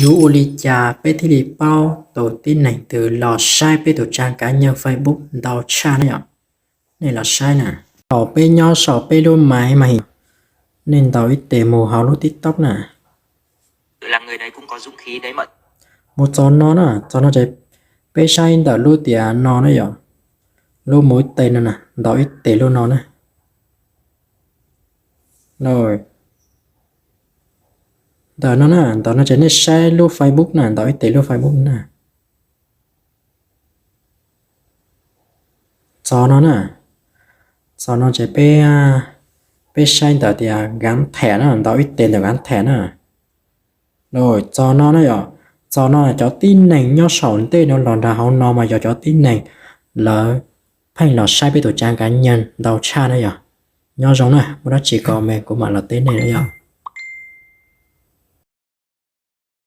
Yu Uli cha bé thì đi bao tổ tin này từ lò sai bé tổ trang cá nhân Facebook đào cha này ạ. Này là sai nè. Họ bé nhỏ sọ bé luôn mãi mà hình. Nên tao ít tệ mù hào lúc TikTok nè. Là người đấy cũng có dũng khí đấy mà. Một cho nó chạy bé sai tao lúc tìa nó này ạ. Lúc mỗi tệ nè, tao ít tệ luôn nó nè. Rồi. Tao nó chạy nên sai lúc Facebook nè, tao ít tệ lúc Facebook nè. Cho nó chạy bé sai tao tìa gắn thẻ nè, tao ít tệ được gắn thẻ nè. Rồi cho nó này ạ. Cho nó là cho tin này nhó sổ tên nó lòn ra hông nó mà cho tin này là phải là sai với tổ trang cá nhân đầu cha này ạ. Nhó giống này, nó chỉ có mẹ của bạn là tên này đấy ạ.